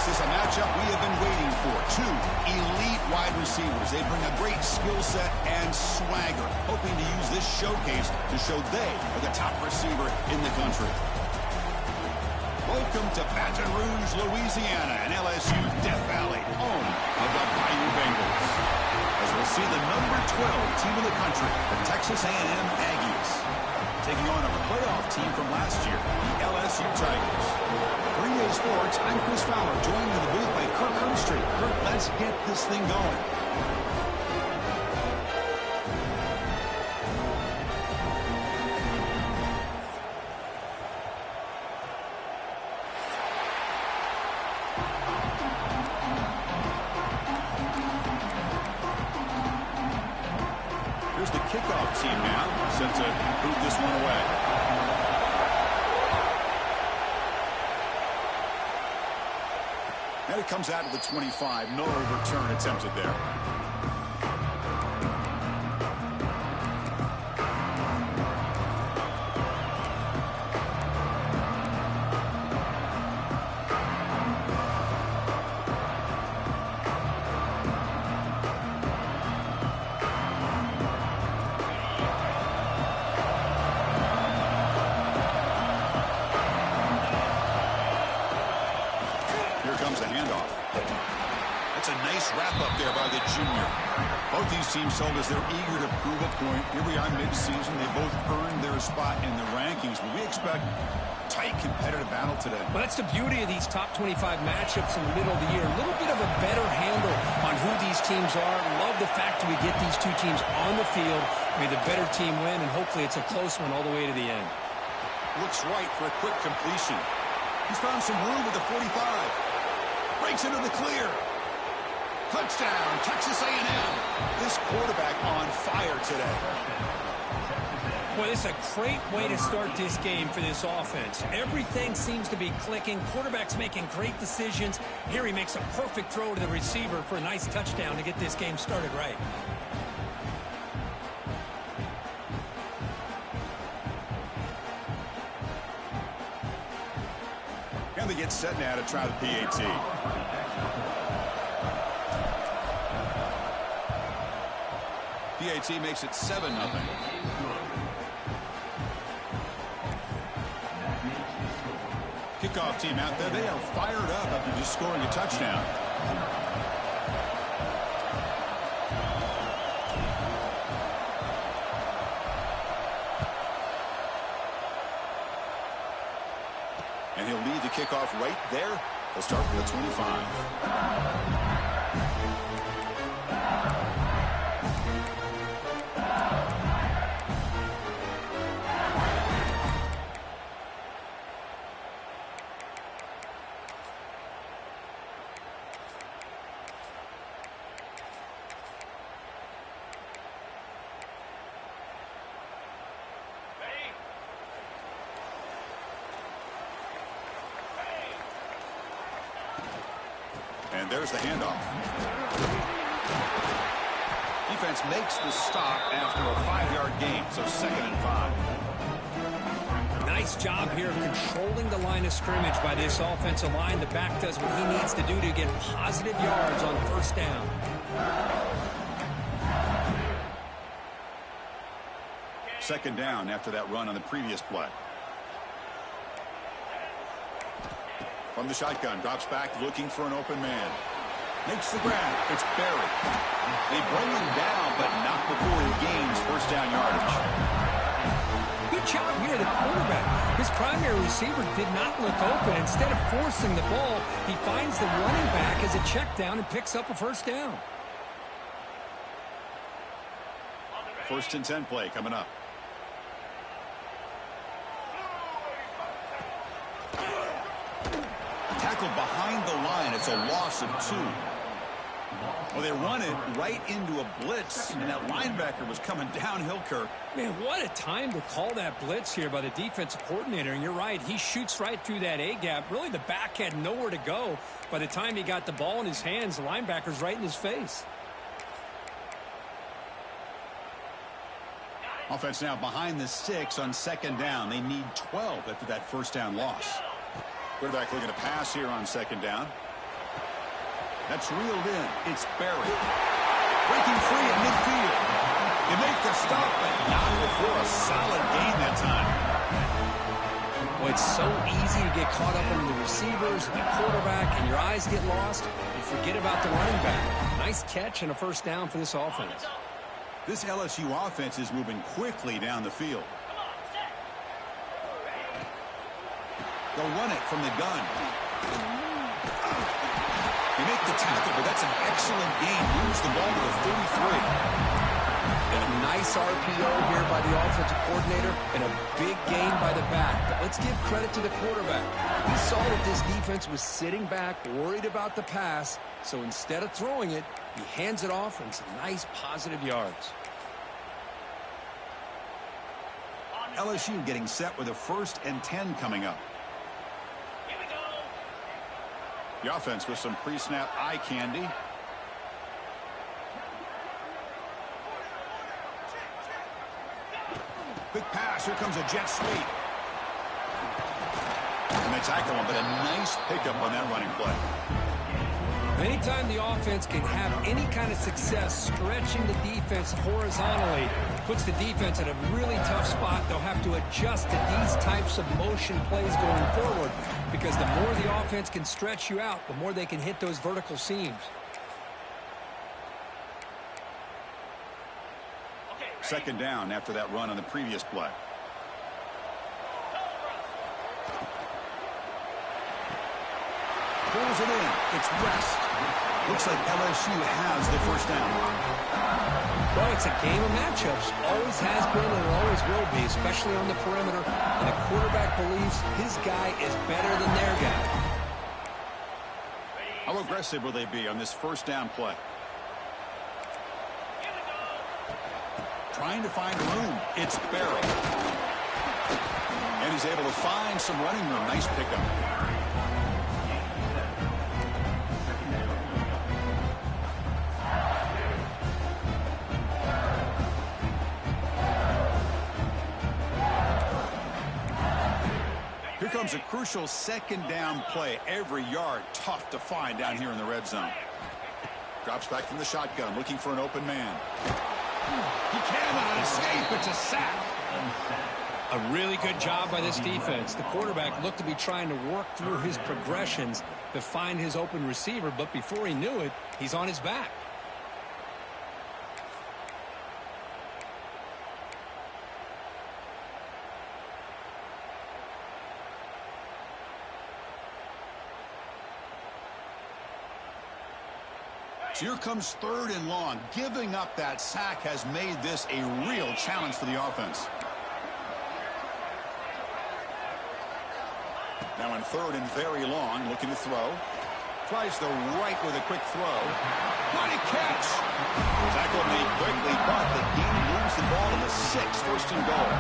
This is a matchup we have been waiting for. Two elite wide receivers. They bring a great skill set and swagger, hoping to use this showcase to show they are the top receiver in the country. Welcome to Baton Rouge, Louisiana, and LSU's Death Valley, home of the Bayou Bengals. As we'll see the number 12 team in the country, the Texas A&M Aggies, taking on a playoff team from last year, the LSU Tigers. 3A Sports, I'm Chris Fowler, joined in the booth by Kirk Herbstreit. Kirk, let's get this thing going. Here's the kickoff team now, set to boot this one away. And it comes out of the 25. No return attempted there. Comes the handoff. That's a nice wrap-up there by the junior. Both these teams told us they're eager to prove a point. Here we are mid-season. They both earned their spot in the rankings, but we expect tight competitive battle today. Well, that's the beauty of these top 25 matchups in the middle of the year. A little bit of a better handle on who these teams are. Love the fact that we get these two teams on the field. May the better team win, and hopefully it's a close one all the way to the end. Looks right for a quick completion. He's found some room with the 45. Breaks into the clear. Touchdown, Texas A&M. This quarterback on fire today. Well, this is a great way to start this game for this offense. Everything seems to be clicking. Quarterback's making great decisions. Here he makes a perfect throw to the receiver for a nice touchdown to get this game started right. And they get set now to try the PAT. PAT makes it 7-0. Kickoff team out there. They are fired up after just scoring a touchdown. And he'll lead the kickoff right there. They'll start from the 25. And there's the handoff. Defense makes the stop after a 5-yard gain, so 2nd and 5. Nice job here of controlling the line of scrimmage by this offensive line. The back does what he needs to do to get positive yards on first down. Second down after that run on the previous play. From the shotgun, drops back, looking for an open man. Makes the grab. It's buried. They bring him down, but not before he gains first down yardage. Good job here, the quarterback. His primary receiver did not look open. Instead of forcing the ball, he finds the running back as a check down and picks up a first down. 1st and 10 play coming up. Tackled behind the line. It's a loss of 2. Well, they run it right into a blitz, and that linebacker was coming downhill, Kirk. Man, what a time to call that blitz here by the defensive coordinator. And you're right, he shoots right through that A-gap. Really, the back had nowhere to go. By the time he got the ball in his hands, the linebacker's right in his face. Offense now behind the 6 on 2nd down. They need 12 after that first down loss. Quarterback looking to pass here on 2nd down. That's reeled in. It's buried. Breaking free at midfield. You make the stop, but not before a solid gain that time. Well, it's so easy to get caught up in the receivers and the quarterback, and your eyes get lost. You forget about the running back. Nice catch and a first down for this offense. This LSU offense is moving quickly down the field. They'll run it from the gun. You make the tackle, but that's an excellent gain. Moves the ball to the 33. A nice RPO here by the offensive coordinator and a big gain by the back. But let's give credit to the quarterback. He saw that this defense was sitting back, worried about the pass. So instead of throwing it, he hands it off and some nice positive yards. LSU getting set with a 1st and 10 coming up. The offense with some pre-snap eye candy. Quick pass. Here comes a jet sweep. And they tackle him, but a nice pickup on that running play. Anytime the offense can have any kind of success stretching the defense horizontally, puts the defense in a really tough spot. They'll have to adjust to these types of motion plays going forward, because the more the offense can stretch you out, the more they can hit those vertical seams. Second down after that run on the previous play. Pulls it in. It's West. Looks like LSU has the first down. Well, it's a game of matchups. Always has been and always will be, especially on the perimeter. And the quarterback believes his guy is better than their guy. How aggressive will they be on this first down play? Trying to find room. It's buried. And he's able to find some running room. Nice pickup. Here comes a crucial second down play. Every yard tough to find down here in the red zone. Drops back from the shotgun, looking for an open man. He cannot escape. It's a sack. A really good job by this defense. The quarterback looked to be trying to work through his progressions to find his open receiver, but before he knew it, he's on his back. So here comes 3rd and long. Giving up that sack has made this a real challenge for the offense. Now in 3rd and very long, looking to throw. Tries the right with a quick throw. What a catch! Tackle made quickly, but the game moves the ball to the 6, 1st and goal.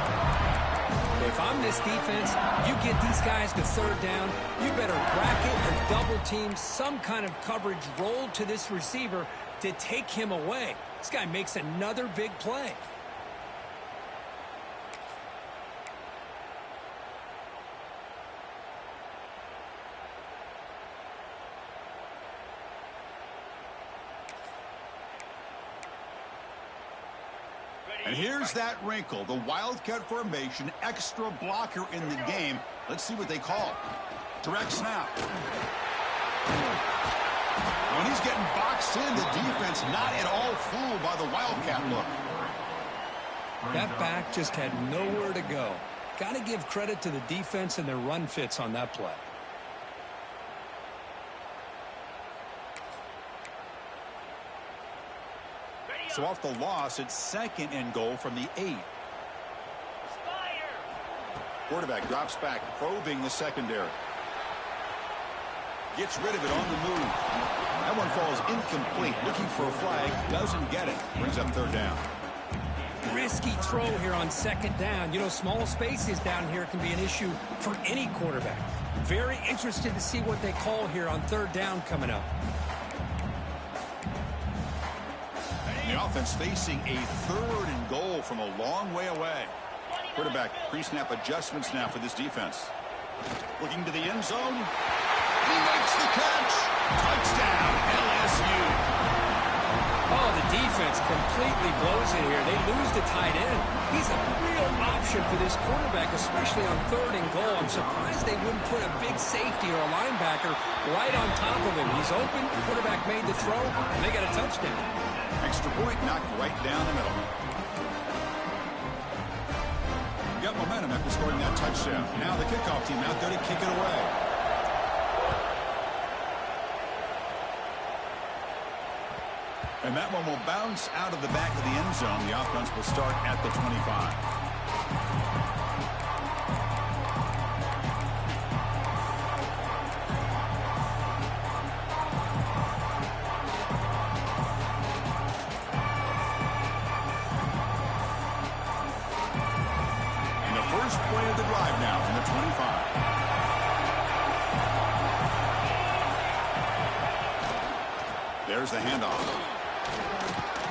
If I'm this defense, you get these guys to 3rd down, you better bracket or double team some kind of coverage roll to this receiver to take him away. This guy makes another big play. And here's that wrinkle, the Wildcat formation, extra blocker in the game. Let's see what they call. Direct snap. When he's getting boxed in, the defense not at all fooled by the Wildcat look. That back just had nowhere to go. Got to give credit to the defense and their run fits on that play. So off the loss, it's 2nd and goal from the 8. Quarterback drops back, probing the secondary. Gets rid of it on the move. That one falls incomplete. Looking for a flag. Doesn't get it. Brings up 3rd down. Risky throw here on 2nd down. You know, small spaces down here can be an issue for any quarterback. Very interested to see what they call here on 3rd down coming up. The offense facing a 3rd and goal from a long way away. Quarterback pre-snap adjustments now for this defense. Looking to the end zone. He makes the catch. Touchdown, LSU. Oh, the defense completely blows it here. They lose the tight end. He's a real option for this quarterback, especially on 3rd and goal. I'm surprised they wouldn't put a big safety or a linebacker right on top of him. He's open, the quarterback made the throw, and they got a touchdown. Extra point knocked right down the middle. Got momentum after scoring that touchdown. Now the kickoff team out there to kick it away. And that one will bounce out of the back of the end zone. The offense will start at the 25. First play of the drive now from the 25. There's the handoff.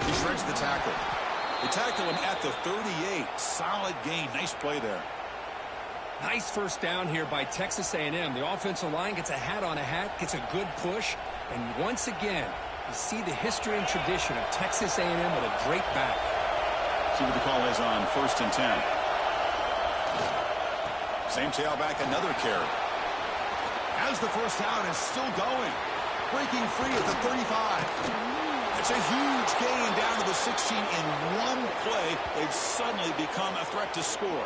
He shreds the tackle. They tackle him at the 38. Solid gain. Nice play there. Nice first down here by Texas A&M. The offensive line gets a hat on a hat, gets a good push, and once again, you see the history and tradition of Texas A&M with a great back. See what the call is on 1st and 10. Same tailback, another carry. As the first down is still going. Breaking free at the 35. It's a huge gain down to the 16 in one play. They've suddenly become a threat to score.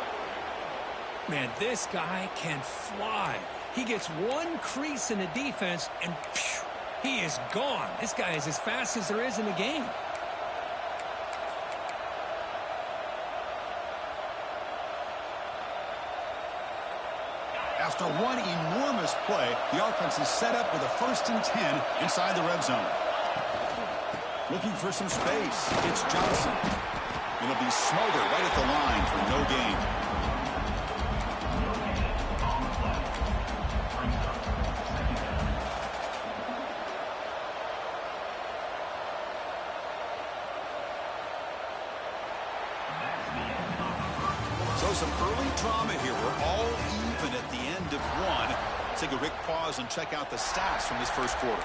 Man, this guy can fly. He gets one crease in the defense, and phew, he is gone. This guy is as fast as there is in the game. After one enormous play, the offense is set up with a 1st and 10 inside the red zone. Looking for some space. It's Johnson. It'll be smothered right at the line for no gain. So some early drama here. We're all even at the end of one. Let's take a quick pause and check out the stats from this first quarter.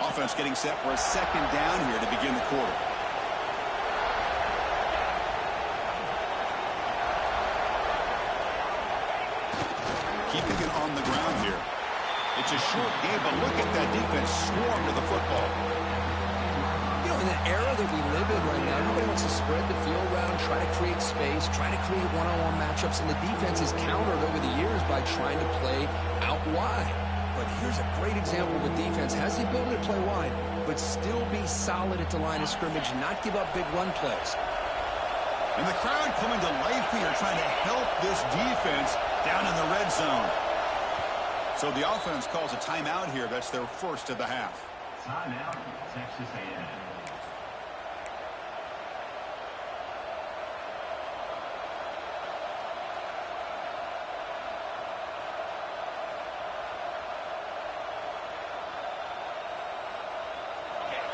Offense getting set for a 2nd down here to begin the quarter. Keeping it on the ground here. It's a short game, but look at that defense swarm to the football. You know, in the era that we live in right now, everybody wants to spread the field around, try to create space, try to create one-on-one matchups, and the defense is countered over the years by trying to play out wide. But here's a great example of a defense has the ability to play wide, but still be solid at the line of scrimmage, not give up big run plays. And the crowd coming to life here, trying to help this defense down in the red zone. So the offense calls a timeout here. That's their first of the half. Timeout, Texas A&M.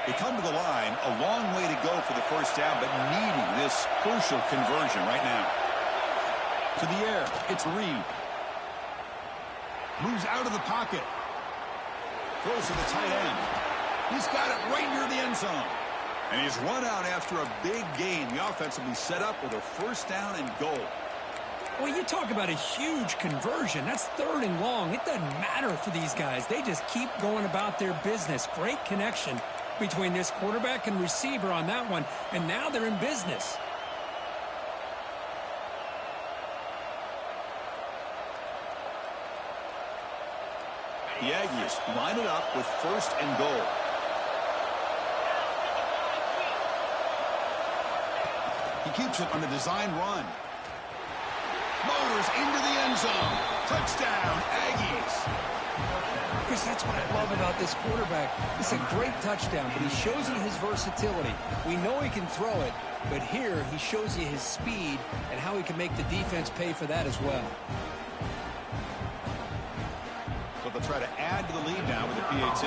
They come to the line, a long way to go for the first down, but needing this crucial conversion right now. To the air, it's Reed. Moves out of the pocket. Throws to the tight end. He's got it right near the end zone. And he's run out after a big gain. The offense will be set up with a 1st down and goal. Well, you talk about a huge conversion. That's 3rd and long. It doesn't matter for these guys. They just keep going about their business. Great connection between this quarterback and receiver on that one, and now they're in business. The Aggies line it up with 1st and goal. He keeps it on a design run. Motors into the end zone. Touchdown, Aggies. Chris, that's what I love about this quarterback. It's a great touchdown, but he shows you his versatility. We know he can throw it, but here he shows you his speed and how he can make the defense pay for that as well. So they'll try to add to the lead now with the PAT.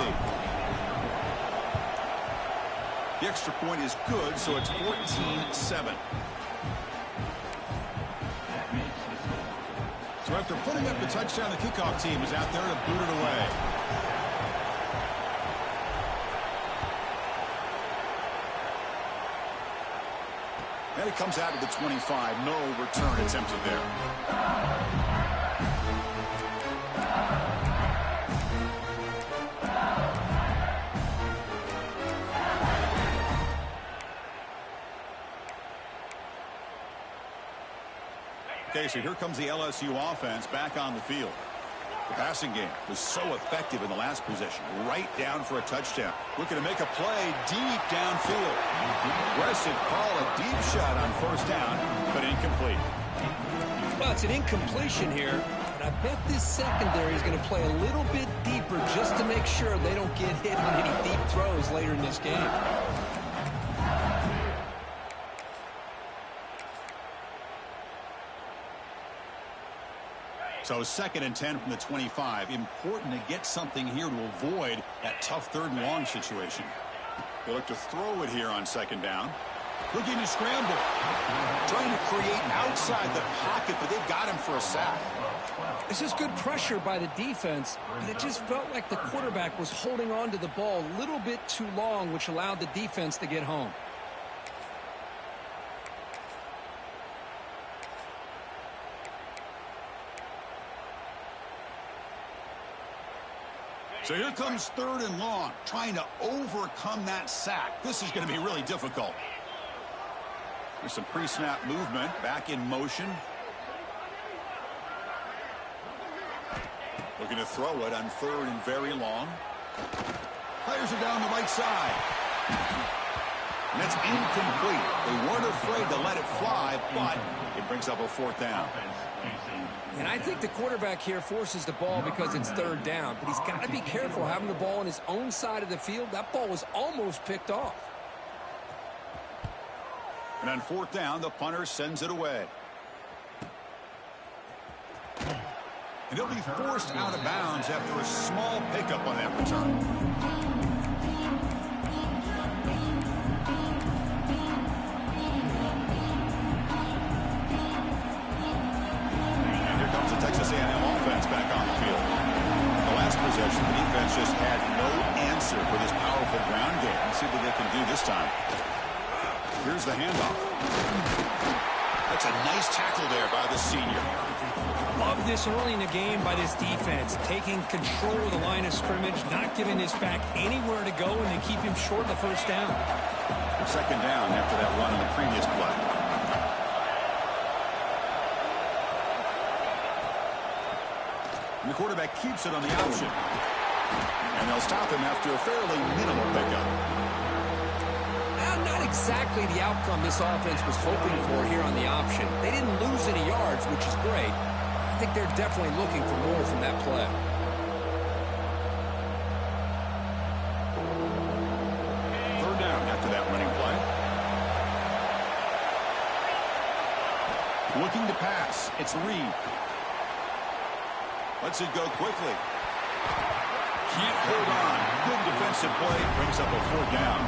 The extra point is good, so it's 14-7. So after putting up the touchdown, the kickoff team is out there to boot it away. And it comes out of the 25. No return attempted there. Okay, so here comes the LSU offense back on the field. The passing game was so effective in the last possession, right down for a touchdown. Looking to make a play deep downfield. Aggressive call, a deep shot on first down, but incomplete. Well, it's an incompletion here, but I bet this secondary is going to play a little bit deeper just to make sure they don't get hit on any deep throws later in this game. So 2nd and 10 from the 25. Important to get something here to avoid that tough 3rd and long situation. They look to throw it here on 2nd down. Looking to scramble. Trying to create outside the pocket, but they've got him for a sack. This is good pressure by the defense, but it just felt like the quarterback was holding on to the ball a little bit too long, which allowed the defense to get home. So here comes 3rd and long, trying to overcome that sack. This is going to be really difficult. There's some pre-snap movement, back in motion. Looking to throw it on 3rd and very long. Fires it down the right side. And that's incomplete. They weren't afraid to let it fly, but it brings up a 4th down. And I think the quarterback here forces the ball because it's 3rd down, but he's got to be careful having the ball on his own side of the field. That ball was almost picked off. And on 4th down, the punter sends it away. And he'll be forced out of bounds after a small pickup on that return. Texas A&M offense back on the field. The last possession, the defense just had no answer for this powerful ground game. Let's see what they can do this time. Here's the handoff. That's a nice tackle there by the senior. Love this early in the game by this defense, taking control of the line of scrimmage, not giving this back anywhere to go, and they keep him short of the 1st down. 2nd down after that run on the previous play. And the quarterback keeps it on the option. And they'll stop him after a fairly minimal pickup. Not exactly the outcome this offense was hoping for here on the option. They didn't lose any yards, which is great. I think they're definitely looking for more from that play. Third down after that running play. Looking to pass. It's Reed. Lets it go quickly. Can't hold on. Good defensive play. Brings up a 4th down.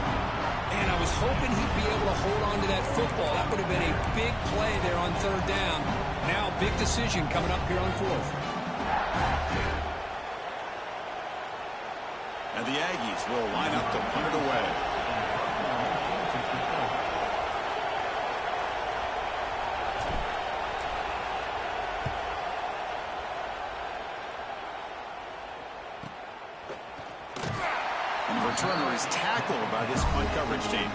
And I was hoping he'd be able to hold on to that football. That would have been a big play there on 3rd down. Now, big decision coming up here on 4th. And the Aggies will line up to punt it away. Returner is tackled by this punt coverage team.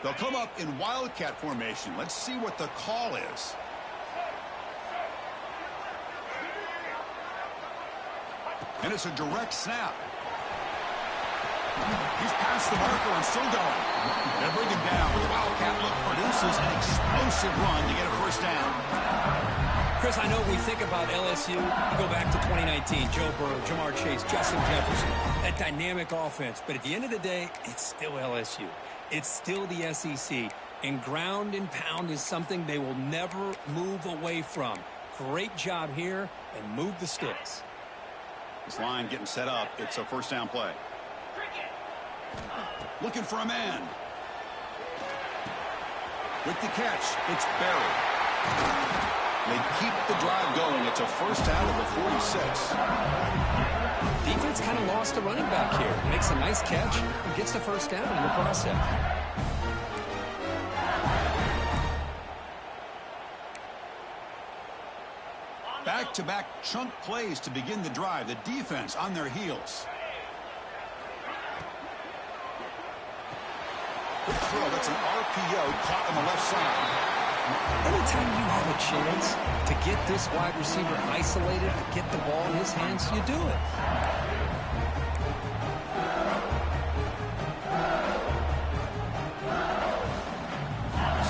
They'll come up in wildcat formation. Let's see what the call is. And it's a direct snap. He's past the marker and still going. They bring him down with a wildcat look. Produces an explosive run to get a 1st down. Chris, I know we think about LSU. You go back to 2019, Joe Burrow, Jamar Chase, Justin Jefferson, that dynamic offense. But at the end of the day, it's still LSU. It's still the SEC. And ground and pound is something they will never move away from. Great job here, and move the sticks. This line getting set up. It's a first down play. Looking for a man. With the catch, it's Barry. They keep the drive going. It's a first out of the 46. Defense kind of lost a running back here. Makes a nice catch and gets the first down in the process. Back-to-back chunk plays to begin the drive. The defense on their heels. Good throw. That's an RPO caught on the left side. Anytime you have a chance to get this wide receiver isolated, to get the ball in his hands, you do it.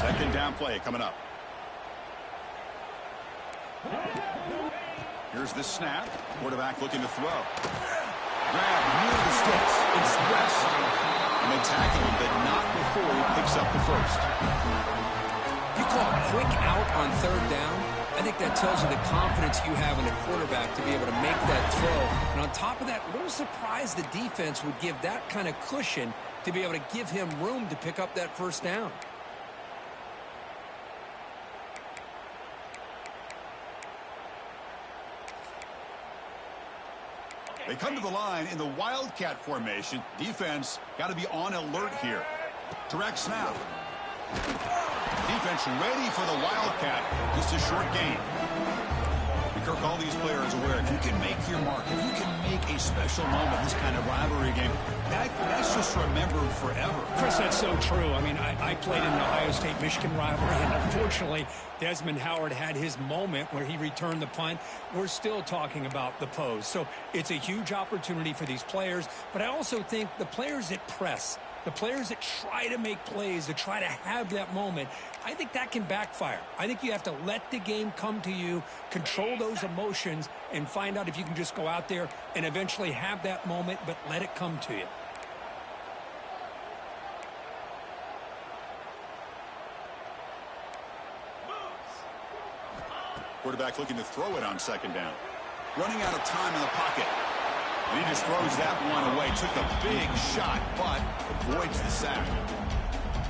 Second down play coming up. Here's the snap. Quarterback looking to throw. Grab near the sticks. It's West. And they tackle him, but not before he picks up the first. You call a quick out on third down. I think that tells you the confidence you have in a quarterback to be able to make that throw. And on top of that, a little surprised the defense would give that kind of cushion to be able to give him room to pick up that first down. They come to the line in the Wildcat formation. Defense got to be on alert here. Direct snap. Defense ready for the Wildcat. Just a short gain. Kirk, all these players aware if you can make your mark, if you can make a special moment, this kind of rivalry game, that's just remembered forever. Chris, that's so true. I mean, I played in the Ohio State-Michigan rivalry, and unfortunately, Desmond Howard had his moment where he returned the punt. We're still talking about the pose. So it's a huge opportunity for these players, but I also think the players that press, the players that try to make plays, that try to have that moment, I think that can backfire. I think you have to let the game come to you, control those emotions, and find out if you can just go out there and eventually have that moment, but let it come to you. Quarterback looking to throw it on second down. Running out of time in the pocket. And he just throws that one away. Took a big shot, but avoids the sack.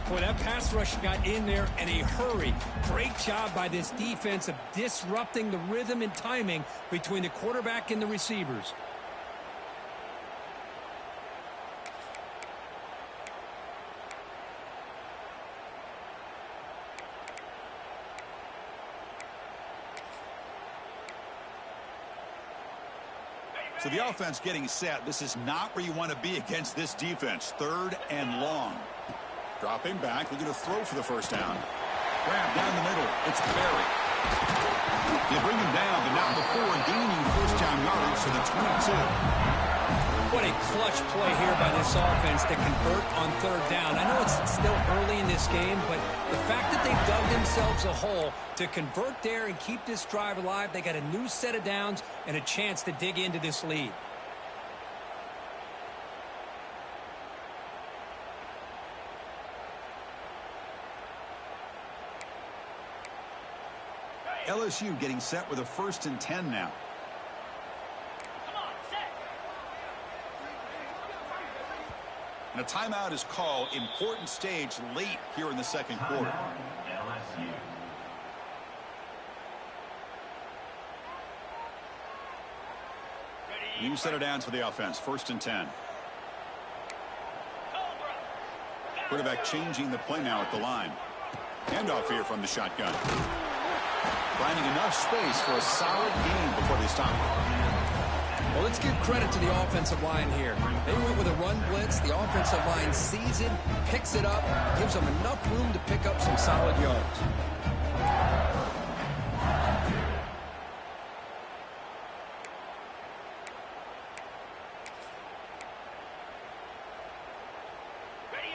Boy, that pass rush got in there in a hurry. Great job by this defense of disrupting the rhythm and timing between the quarterback and the receivers. So the offense getting set. This is not where you want to be against this defense. Third and long. Dropping back, looking to throw for the first down. Grab down the middle. It's Barry. They bring him down, but not before gaining first down yardage to the 22. What a clutch play here by this offense to convert on third down. I know it's still early in this game, but the fact that they've dug themselves a hole to convert there and keep this drive alive, they got a new set of downs and a chance to dig into this lead. LSU getting set with a 1st and 10 now. And a timeout is called. Important stage late here in the second quarter. LSU. New set of downs for the offense. 1st and 10. Quarterback changing the play now at the line. Handoff here from the shotgun. Finding enough space for a solid gain before they stop it. Well, let's give credit to the offensive line here. They went with a run blitz. The offensive line sees it, picks it up, gives them enough room to pick up some solid yards.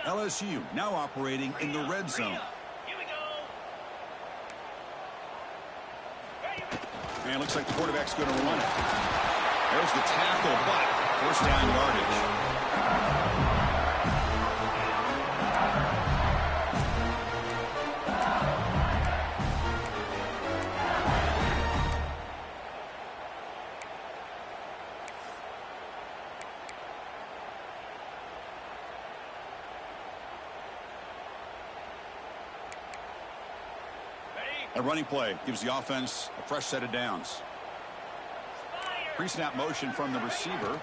LSU now operating in the red zone. Here we go. Ready. And it looks like the quarterback's going to run it. There's the tackle, but first down yardage. A running play gives the offense a fresh set of downs. Pre-snap motion from the receiver.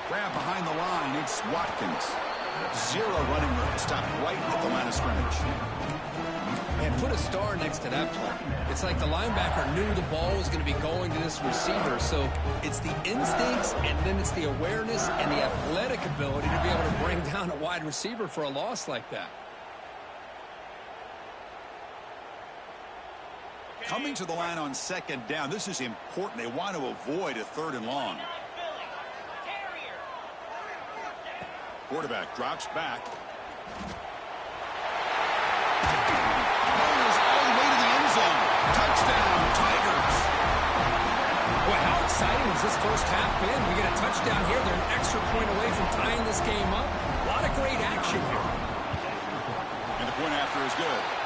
Grab behind the line. It's Watkins. Zero running room. Stopped right at the line of scrimmage. And put a star next to that play. It's like the linebacker knew the ball was going to be going to this receiver. So it's the instincts, and then it's the awareness and the athletic ability to be able to bring down a wide receiver for a loss like that. Coming to the line on second down. This is important. They want to avoid a third and long. Quarterback drops back. Fires all the way to the end zone. Touchdown, Tigers. Boy, how exciting has this first half been? We get a touchdown here. They're an extra point away from tying this game up. A lot of great action here. And the point after is good.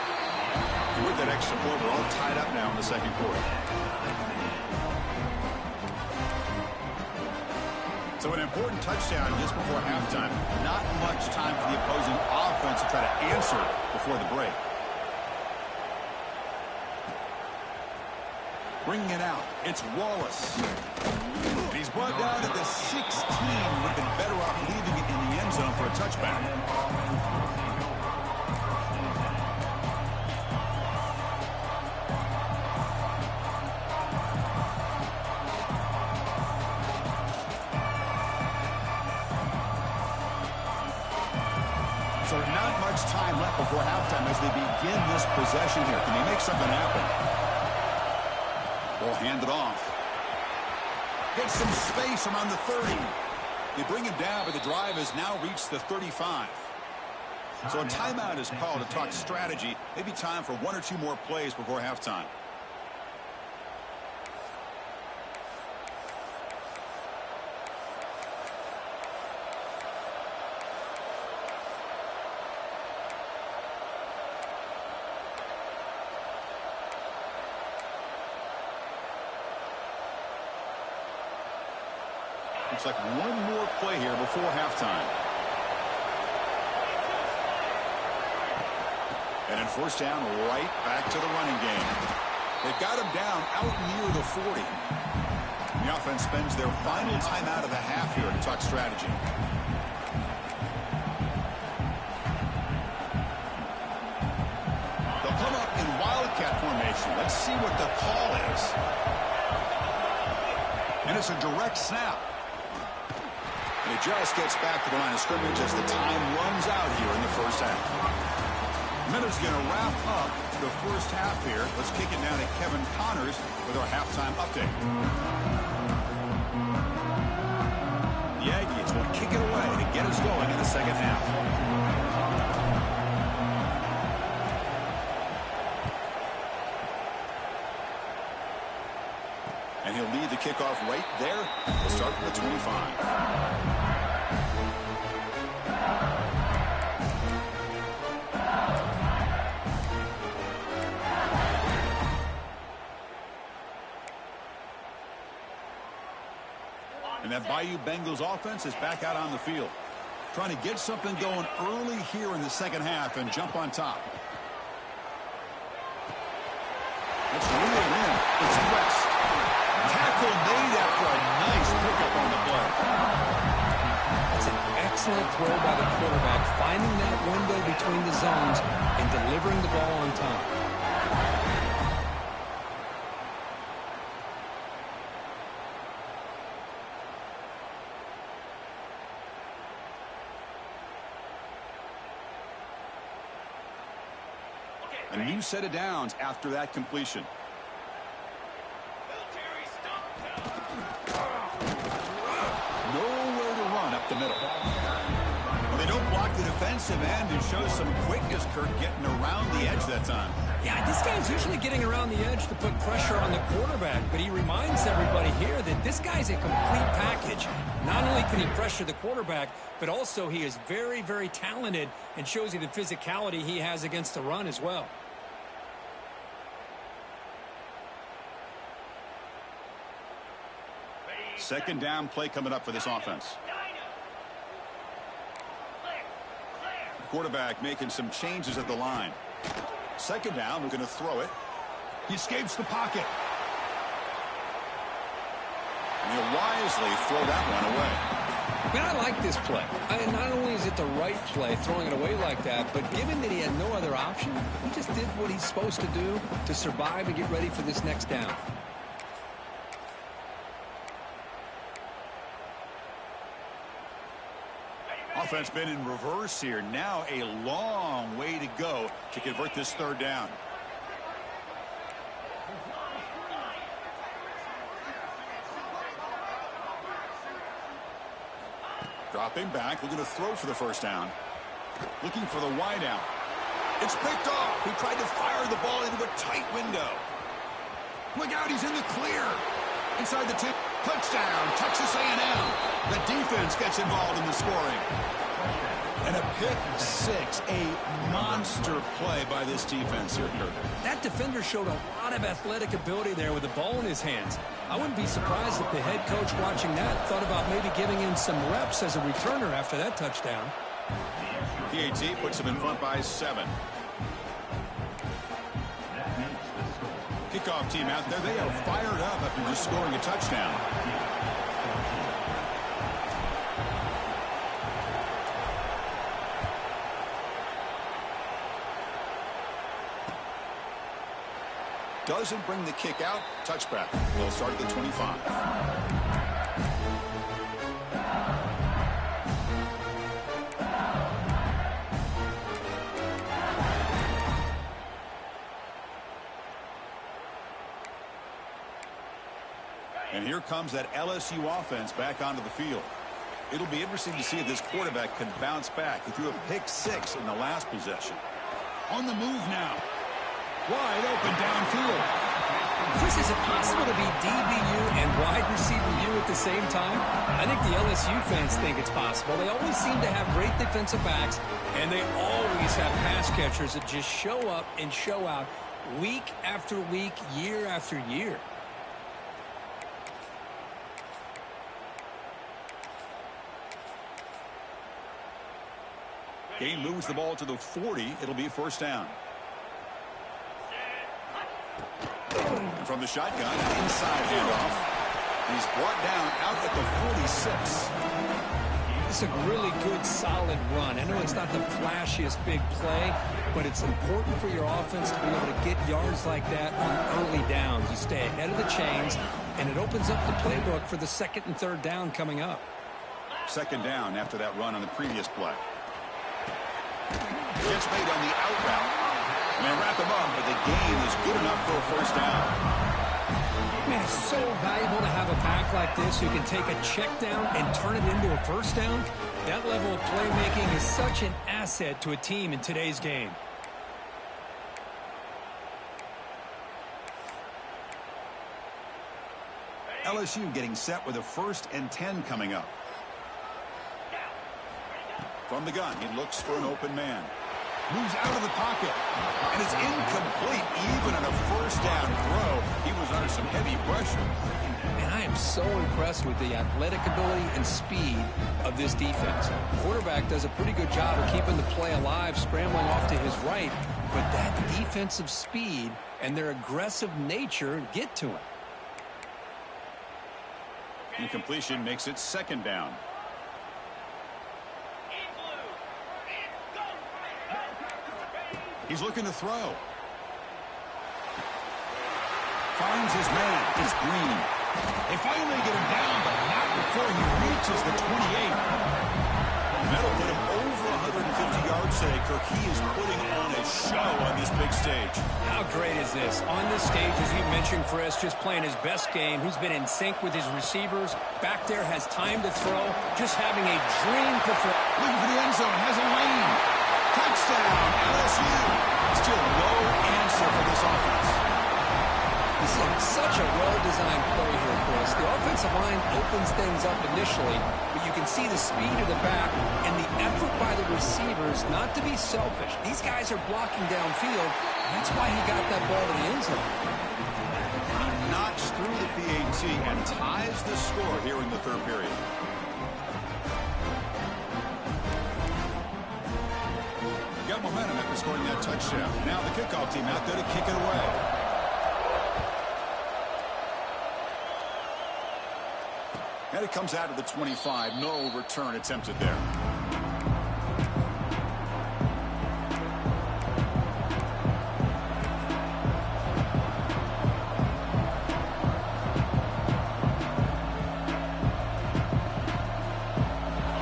And with that extra point, we're all tied up now in the second quarter. So an important touchdown just before halftime. Not much time for the opposing offense to try to answer before the break. Bringing it out, it's Wallace. And he's brought down at the 16. Would have been better off leaving it in the end zone for a touchback. So not much time left before halftime as they begin this possession here. Can they make something happen? Ball handed off. Gets some space around the 30. They bring him down, but the drive has now reached the 35. So a timeout is called to talk strategy. Maybe time for one or two more plays before halftime. Looks like one more play here before halftime. And in first down, right back to the running game. They've got him down out near the 40. The offense spends their final timeout of the half here to talk strategy. They'll come up in Wildcat formation. Let's see what the call is. And it's a direct snap. And it just gets back to the line of scrimmage as the time runs out here in the first half. Miller's going to wrap up the first half here. Let's kick it now to Kevin Connors with our halftime update. The Aggies will kick it away to get us going in the second half. And he'll lead the kickoff right there. We'll start with the 25. And that Bayou Bengals offense is back out on the field. Trying to get something going early here in the second half and jump on top. It's reeled in. It's pressed. Tackle made after a nice pickup on the play. That's an excellent throw by the quarterback, finding that window between the zones and delivering the ball on time. A new set of downs after that completion. Nowhere to run up the middle. Well, they don't block the defensive end and show some quickness, Kirk, getting around the edge that time. Yeah, this guy's usually getting around the edge to put pressure on the quarterback, but he reminds everybody here that this guy's a complete package. Not only can he pressure the quarterback, but also he is very, very talented and shows you the physicality he has against the run as well. Second down play coming up for this offense. Quarterback making some changes at the line. Second down, we're going to throw it. He escapes the pocket. And he'll wisely throw that one away. Man, I like this play. Not only is it the right play, throwing it away like that, but given that he had no other option, he just did what he's supposed to do to survive and get ready for this next down. Offense been in reverse here. Now a long way to go to convert this third down. Dropping back, looking to throw for the first down. Looking for the wide out. It's picked off. He tried to fire the ball into a tight window. Look out, he's in the clear. Inside the 10. Touchdown, Texas A&M. The defense gets involved in the scoring. And a pick six, a monster play by this defense here. That defender showed a lot of athletic ability there with the ball in his hands. I wouldn't be surprised if the head coach watching that thought about maybe giving him some reps as a returner after that touchdown. PAT puts him in front by 7. Kickoff team out there. They are fired up after just scoring a touchdown. Doesn't bring the kick out. Touchback. They'll start at the 25. And here comes that LSU offense back onto the field. It'll be interesting to see if this quarterback can bounce back. He threw a pick 6 in the last possession. On the move now. Wide open downfield. Chris, is it possible to be DBU and wide receiver U at the same time? I think the LSU fans think it's possible. They always seem to have great defensive backs, and they always have pass catchers that just show up and show out week after week, year after year. Game moves the ball to the 40. It'll be first down. And from the shotgun, inside handoff. He's brought down out at the 46. It's a really good, solid run. I know it's not the flashiest big play, but it's important for your offense to be able to get yards like that on early downs. You stay ahead of the chains, and it opens up the playbook for the second and third down coming up. Second down after that run on the previous play. Gets made on the out route. And they wrap him up, but the gain is good enough for a first down. Man, it's so valuable to have a pack like this who can take a check down and turn it into a first down. That level of playmaking is such an asset to a team in today's game. LSU getting set with a 1st and 10 coming up. From the gun, he looks for an open man. Moves out of the pocket. And it's incomplete. Even on a first down throw, he was under some heavy pressure. And I am so impressed with the athletic ability and speed of this defense. Quarterback does a pretty good job of keeping the play alive, scrambling off to his right. But that defensive speed and their aggressive nature get to him. Incompletion makes it second down. He's looking to throw. Finds his man. It's Green. They finally get him down, but not before he reaches the 28. That'll put him over 150 yards today, Kirk. He is putting on a show on this big stage. How great is this? On this stage, as you mentioned, Chris, just playing his best game. He's been in sync with his receivers. Back there, has time to throw. Just having a dream performance. Looking for the end zone. Has a lane. Touchdown, LSU. Still no answer such a well-designed play here, Chris. The offensive line opens things up initially, but you can see the speed of the back and the effort by the receivers not to be selfish. These guys are blocking downfield. That's why he got that ball to the end zone. He knocks through the PAT and ties the score here in the third period. Got momentum after scoring that touchdown. Now the kickoff team out there to kick it away. And it comes out of the 25. No return attempted there.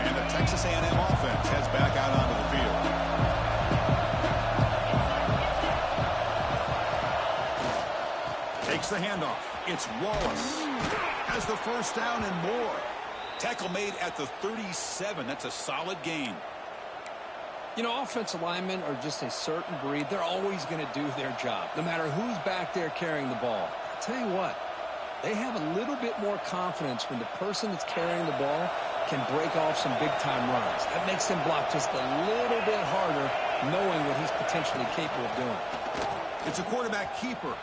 And the Texas A&M offense heads back out onto the field. Takes the handoff. It's Wallace. Has the first down and more. Tackle made at the 37. That's a solid gain. You know, offensive linemen are just a certain breed. They're always going to do their job, no matter who's back there carrying the ball. I'll tell you what, they have a little bit more confidence when the person that's carrying the ball can break off some big-time runs. That makes them block just a little bit harder, knowing what he's potentially capable of doing. It's a quarterback keeper.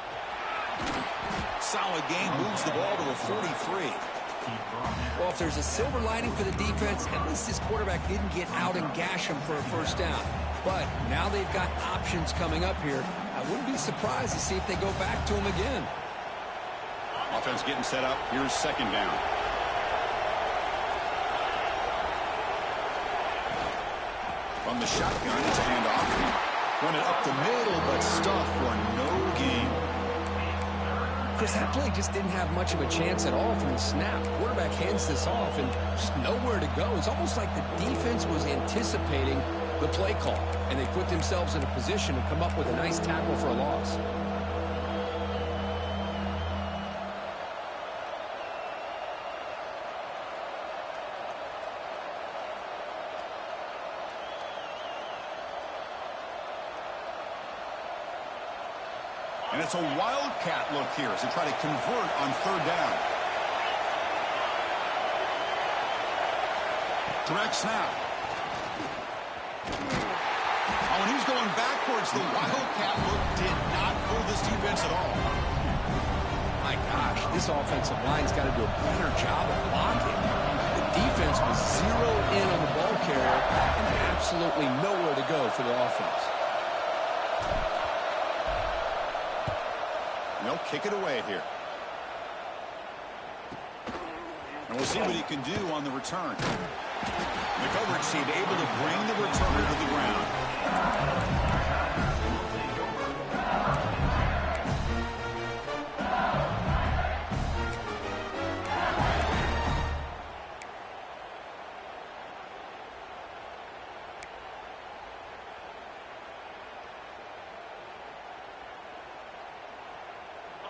Solid gain, moves the ball to a 43. Well, if there's a silver lining for the defense, at least this quarterback didn't get out and gash him for a first down. But now they've got options coming up here. I wouldn't be surprised to see if they go back to him again. Offense getting set up. Here's second down. From the shotgun, it's a handoff. Run it up the middle, but stuffed for no gain. Chris, that play just didn't have much of a chance at all from the snap. Quarterback hands this off and just nowhere to go. It's almost like the defense was anticipating the play call, and they put themselves in a position to come up with a nice tackle for a loss. And it's a wildcat look here as they try to convert on third down. Direct snap. Oh, and he's going backwards. The wildcat look did not fool this defense at all. My gosh, this offensive line's got to do a better job of blocking. The defense was zeroed in on the ball carrier and absolutely nowhere to go for the offense. They'll kick it away here. And we'll see what he can do on the return. The coverage team able to bring the returner to the ground.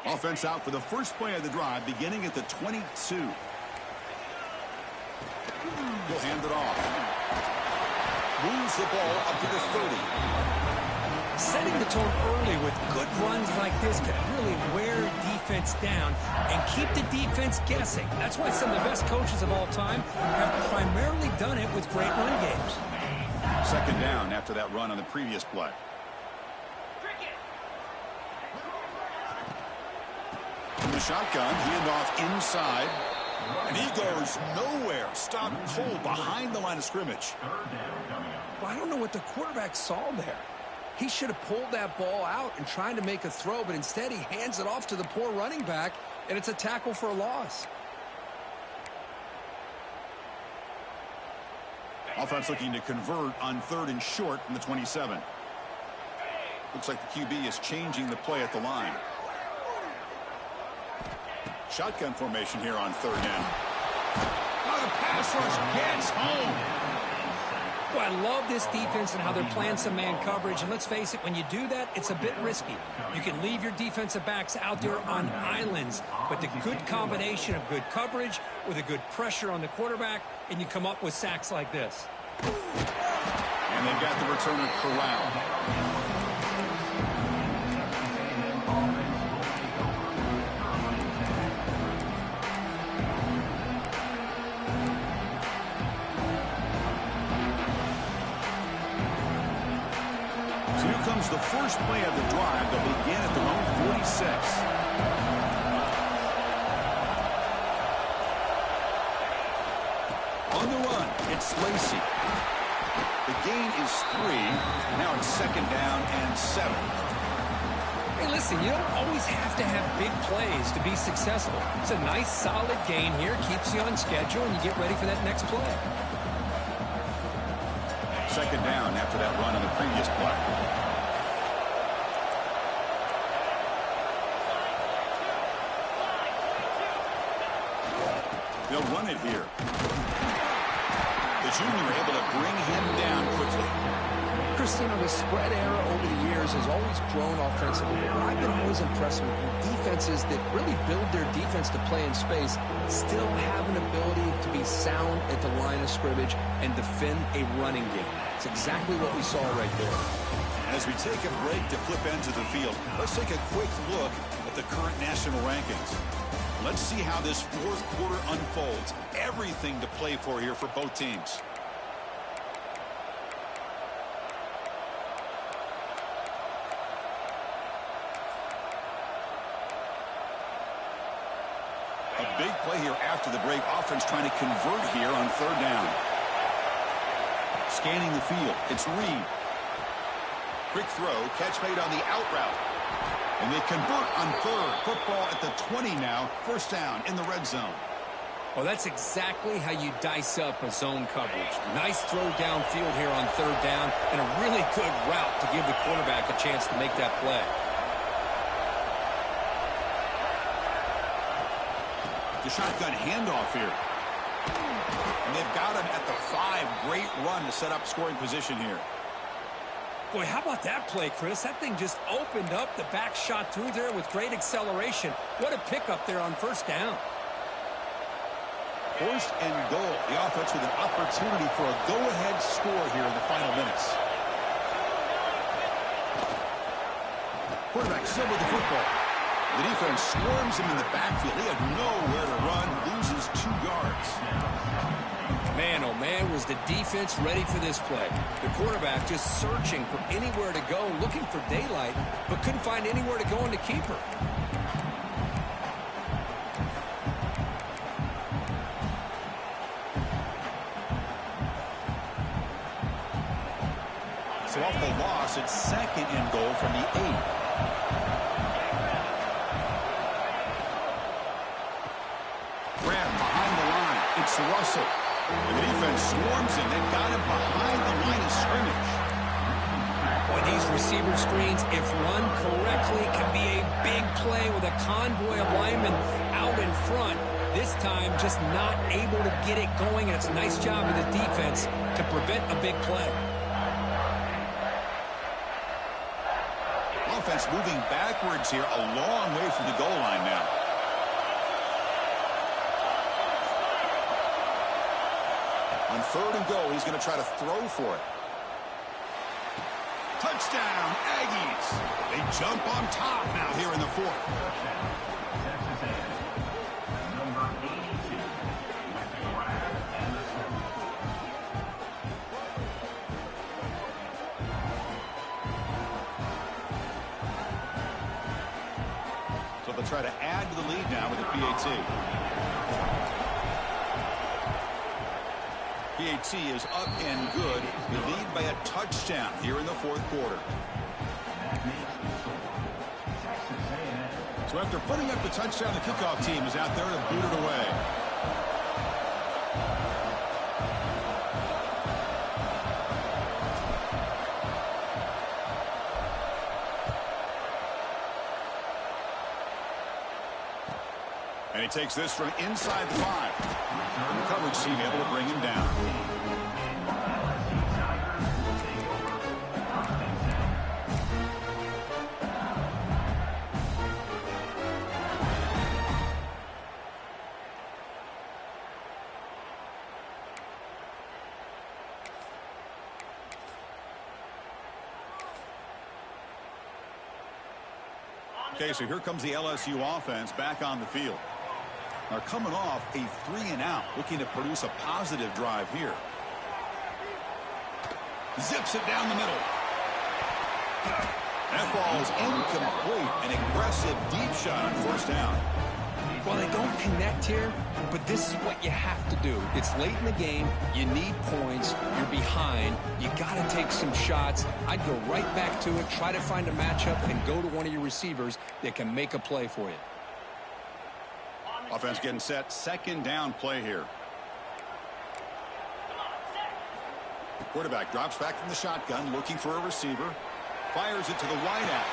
Offense out for the first play of the drive, beginning at the 22. He'll hand it off. Moves the ball up to the 30. Setting the tone early with good runs like this can really wear defense down and keep the defense guessing. That's why some of the best coaches of all time have primarily done it with great run games. Second down after that run on the previous play. From the shotgun, handoff inside. And he goes nowhere. Stopped cold behind the line of scrimmage. Well, I don't know what the quarterback saw there. He should have pulled that ball out and tried to make a throw, but instead he hands it off to the poor running back, and it's a tackle for a loss. Offense looking to convert on third and short from the 27. Looks like the QB is changing the play at the line. Shotgun formation here on third down. Oh, the pass rush gets home. Well, I love this defense and how they're playing some man coverage. And let's face it, when you do that, it's a bit risky. You can leave your defensive backs out there on islands. But the good combination of good coverage with a good pressure on the quarterback, and you come up with sacks like this. And they've got the returner corralled. the first play of the drive. They'll begin at their own 46. On the run, it's Lacey. The gain is 3. Now it's 2nd down and 7. Hey, listen, you don't always have to have big plays to be successful. It's a nice, solid gain here. Keeps you on schedule, and you get ready for that next play. 2nd down after that run on the previous play. They'll run it here. The junior able to bring him down quickly. Christina, the spread era over the years has always grown offensively. But I've been always impressed with defenses that really build their defense to play in space, still have an ability to be sound at the line of scrimmage and defend a running game. It's exactly what we saw right there. As we take a break to flip into the field, let's take a quick look at the current national rankings. Let's see how this fourth quarter unfolds. Everything to play for here for both teams. A big play here after the break. Offense trying to convert here on 3rd down. Scanning the field. It's Reed. Quick throw. Catch made on the out route. And they convert on 3rd. Football at the 20 now. 1st down in the red zone. Well, that's exactly how you dice up a zone coverage. Nice throw downfield here on 3rd down, and a really good route to give the quarterback a chance to make that play. The shotgun handoff here. And they've got him at the 5. Great run to set up scoring position here. Boy, how about that play, Chris? That thing just opened up. The back shot through there with great acceleration. What a pickup there on 1st down. 1st and goal. The offense with an opportunity for a go-ahead score here in the final minutes. Quarterback still with the football. The defense swarms him in the backfield. He had nowhere to run. Loses 2 yards. Man, oh man, was the defense ready for this play. The quarterback just searching for anywhere to go, looking for daylight, but couldn't find anywhere to go in the keeper. So off the loss, it's 2nd and goal from the 8. Grab behind the line. It's Russell. And the defense swarms him. They've got him behind the line of scrimmage. When these receiver screens, if run correctly, can be a big play with a convoy of linemen out in front. This time, just not able to get it going. And it's a nice job of the defense to prevent a big play. Offense moving backwards here, a long way from the goal line now. On 3rd and goal, he's going to try to throw for it. Touchdown, Aggies. They jump on top now here in the 4th. Texas A&M, number 82, with the grab and the score. So they'll try to add to the lead now with the PAT. PAT is up and good. They lead by a touchdown here in the 4th quarter. So after putting up the touchdown, the kickoff team is out there to boot it away. And he takes this from inside the 5. And the coverage team able to bring him down. Okay, so here comes the LSU offense back on the field. Are coming off a 3-and-out, looking to produce a positive drive here. Zips it down the middle. That ball is incomplete. An aggressive deep shot on first down. Well, they don't connect here, but this is what you have to do. It's late in the game. You need points. You're behind. You got to take some shots. I'd go right back to it, try to find a matchup, and go to one of your receivers that can make a play for you. Offense getting set. Second down play here. Quarterback drops back from the shotgun, looking for a receiver. Fires it to the wideout.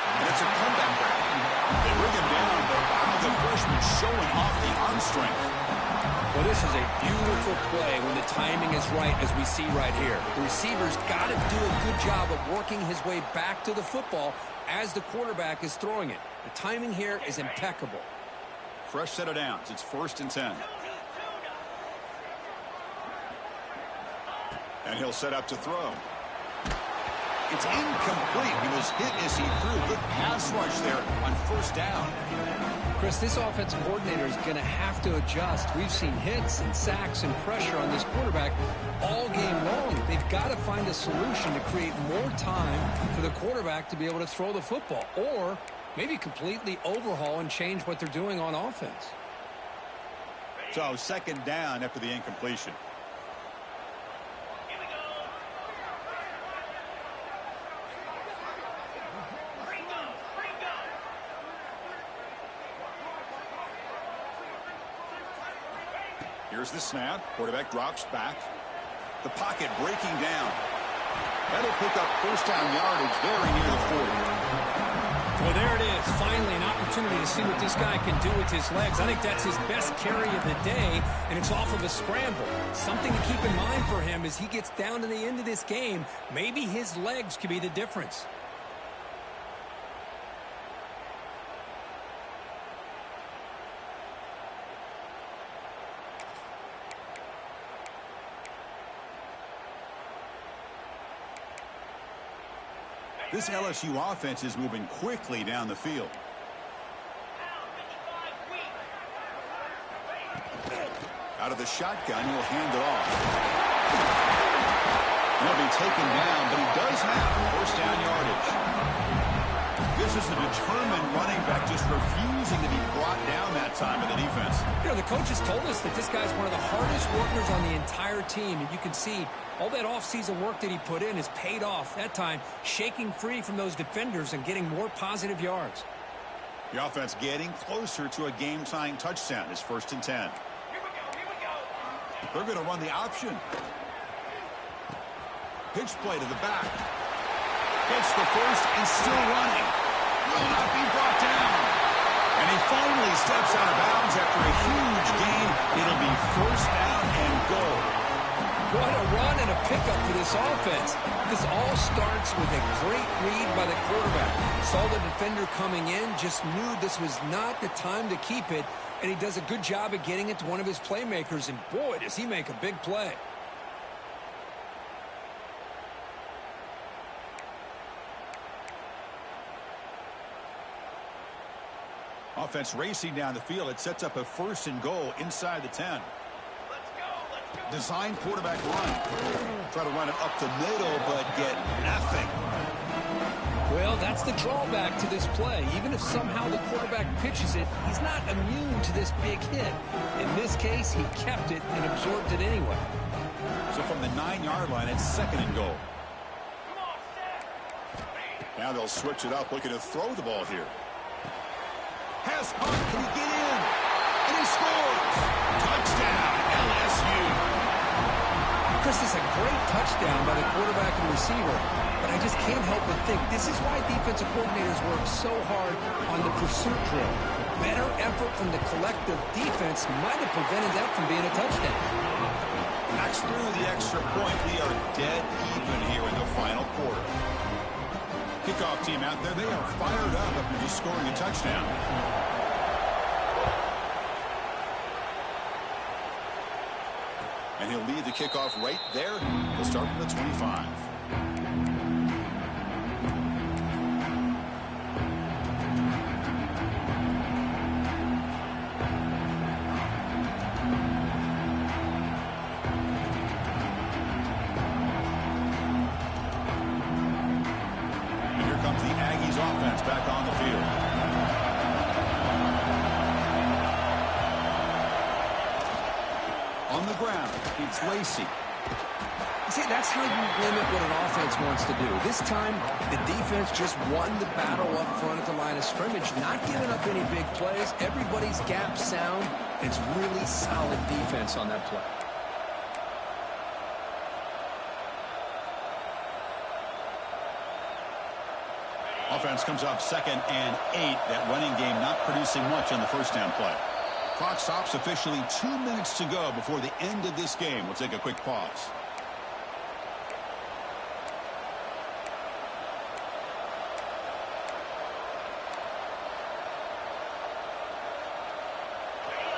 And it's a comeback grab. They rig him down, but wow, the freshman showing off the arm strength. Well, this is a beautiful play when the timing is right, as we see right here. The receiver's got to do a good job of working his way back to the football as the quarterback is throwing it. The timing here is impeccable. Fresh set of downs. It's 1st and 10. And he'll set up to throw. It's incomplete. He was hit as he threw. Good pass rush there on first down. Chris, this offensive coordinator is going to have to adjust. We've seen hits and sacks and pressure on this quarterback all game long. They've got to find a solution to create more time for the quarterback to be able to throw the football, or maybe completely overhaul and change what they're doing on offense. So second down after the incompletion. Here's the snap. Quarterback drops back. The pocket breaking down. That'll pick up first down yardage very near the 40. Well, there it is. Finally, an opportunity to see what this guy can do with his legs. I think that's his best carry of the day, and it's off of a scramble. Something to keep in mind for him as he gets down to the end of this game. Maybe his legs could be the difference. This LSU offense is moving quickly down the field. Out of the shotgun, he'll hand it off. He'll be taken down, but he does have first down yardage. This is a determined running back, just refusing to be brought down that time by the defense. You know, the coaches told us that this guy's one of the hardest workers on the entire team, and you can see all that offseason work that he put in has paid off. That time, shaking free from those defenders and getting more positive yards. The offense getting closer to a game-tying touchdown. It's 1st and 10. They're going to run the option. Pitch play to the back. Gets the first and still running. Will not be brought down. And he finally steps out of bounds after a huge gain. It'll be first down and goal. What a run and a pickup for this offense. This all starts with a great read by the quarterback. Saw the defender coming in, just knew this was not the time to keep it, and he does a good job of getting it to one of his playmakers, and boy, does he make a big play. Offense racing down the field. It sets up a 1st and goal inside the 10. Design quarterback run. Try to run it up the middle, but get nothing. Well, that's the drawback to this play. Even if somehow the quarterback pitches it, he's not immune to this big hit. In this case, he kept it and absorbed it anyway. So from the 9-yard line, it's 2nd and goal. Now they'll switch it up, looking to throw the ball here. Has Hunt, can he get in? And he scores! Touchdown, LSU. Chris, this is a great touchdown by the quarterback and receiver, but I just can't help but think this is why defensive coordinators work so hard on the pursuit drill. Better effort from the collective defense might have prevented that from being a touchdown. Knocks through the extra point. We are dead even here in the final quarter. Kickoff team out there, they are fired up after just scoring a touchdown. And he'll lead the kickoff right there. He'll start from the 25. On the ground, it's Lacey. See, that's how you limit what an offense wants to do. This time, the defense just won the battle up front at the line of scrimmage, not giving up any big plays. Everybody's gap sound. It's really solid defense on that play. Offense comes up 2nd and 8. That running game not producing much on the first down play. Clock stops officially 2 minutes to go before the end of this game. We'll take a quick pause.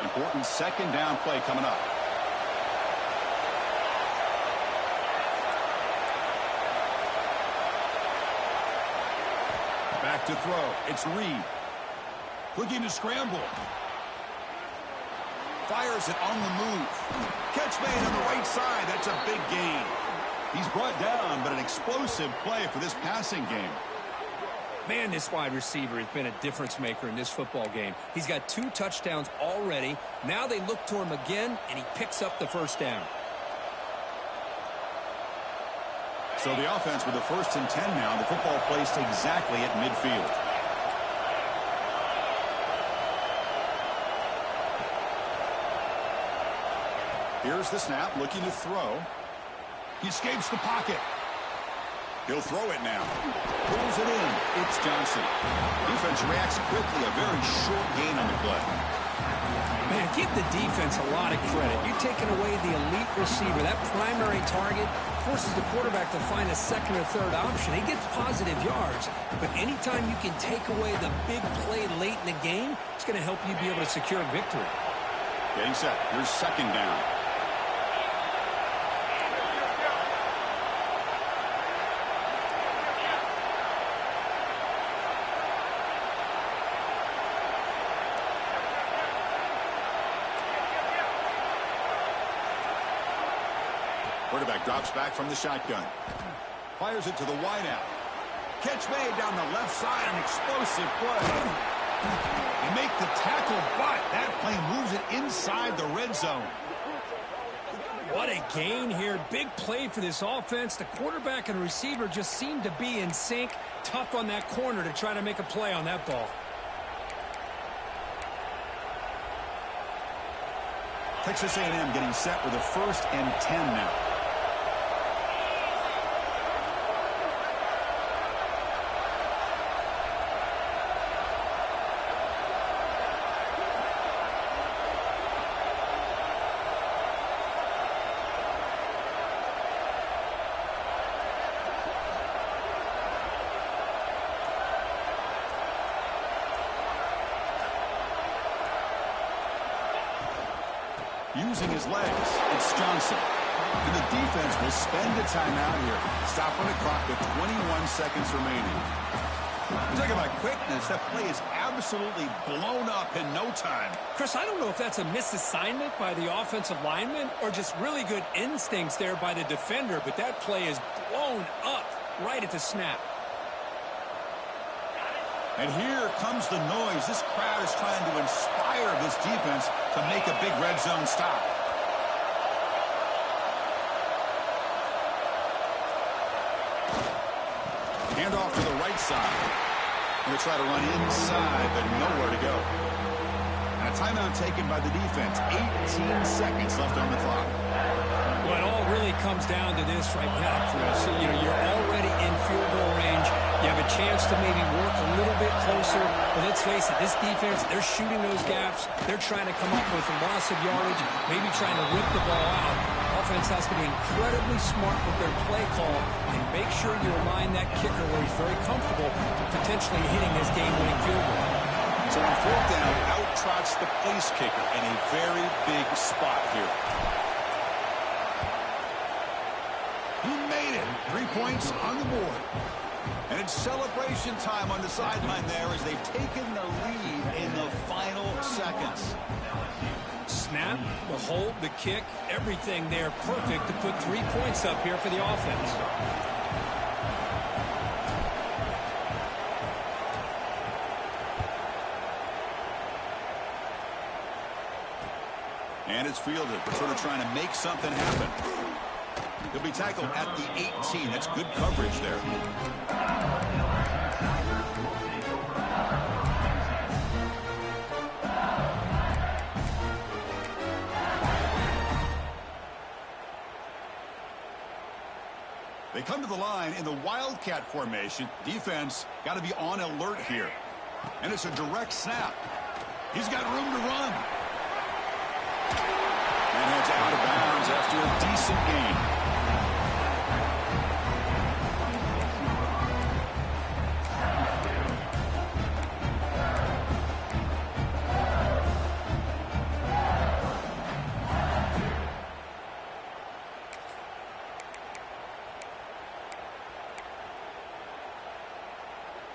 Important 2nd down play coming up. Back to throw. It's Reed. Looking to scramble. Fires it on the move. Catch made on the right side. That's a big gain. He's brought down, but an explosive play for this passing game. Man, this wide receiver has been a difference maker in this football game. He's got 2 touchdowns already. Now they look to him again, and he picks up the first down. So the offense with the 1st and 10 now. The football placed exactly at midfield. Here's the snap, looking to throw. He escapes the pocket. He'll throw it now. Pulls it in. It's Johnson. Defense reacts quickly. A very short gain on the play. Man, give the defense a lot of credit. You're taking away the elite receiver. That primary target forces the quarterback to find a 2nd or 3rd option. He gets positive yards. But anytime you can take away the big play late in the game, it's going to help you be able to secure victory. Getting set. Here's 2nd down. Quarterback drops back from the shotgun. Fires it to the wideout. Catch made down the left side. An explosive play. They make the tackle, but that play moves it inside the red zone. What a gain here. Big play for this offense. The quarterback and receiver just seem to be in sync. Tough on that corner to try to make a play on that ball. Texas A&M getting set with a 1st and 10 now. Using his legs, it's Johnson. And the defense will spend a timeout here. Stopping the clock with 21 seconds remaining. Talking about quickness, that play is absolutely blown up in no time. Chris, I don't know if that's a misassignment by the offensive lineman or just really good instincts there by the defender, but that play is blown up right at the snap. And here comes the noise. This crowd is trying to inspire this defense to make a big red zone stop. Hand off to the right side. Going to try to run inside, but nowhere to go. And a timeout taken by the defense. 18 seconds left on the clock. Well, it all really comes down to this right now, Chris. You know, you're already in field goal range. You have a chance to maybe work a little bit closer. But let's face it, this defense, they're shooting those gaps. They're trying to come up with a loss of yardage, maybe trying to rip the ball out. Offense has to be incredibly smart with their play call and make sure you align that kicker where he's very comfortable to potentially hitting this game-winning field goal. So on 4th down, out trots the place kicker in a very big spot here. He made it. 3 points on the board. And it's celebration time on the sideline there as they've taken the lead in the final seconds. Snap, the hold, the kick, everything there perfect to put 3 points up here for the offense. And it's fielded. We're sort of trying to make something happen. He'll be tackled at the 18. That's good coverage there. They come to the line in the Wildcat formation. Defense got to be on alert here. And it's a direct snap. He's got room to run. And heads out of bounds after a decent gain.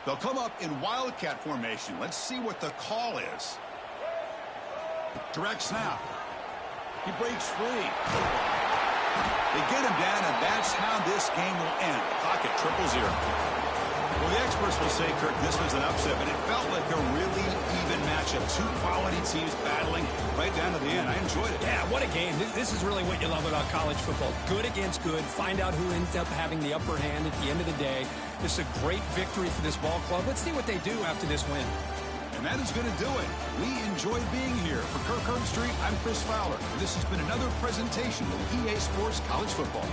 They'll come up in Wildcat formation. Let's see what the call is. Direct snap. He breaks free. They get him down, and that's how this game will end. Clock at 0-0. Well, the experts will say, Kirk, this was an upset, but it felt like a really even matchup. Two quality teams battling right down to the end. I enjoyed it. Yeah, what a game. This is really what you love about college football. Good against good. Find out who ends up having the upper hand at the end of the day. This is a great victory for this ball club. Let's see what they do after this win. And that is going to do it. We enjoyed being here. For Kirk Herbstreit, I'm Chris Fowler. This has been another presentation of EA Sports College Football.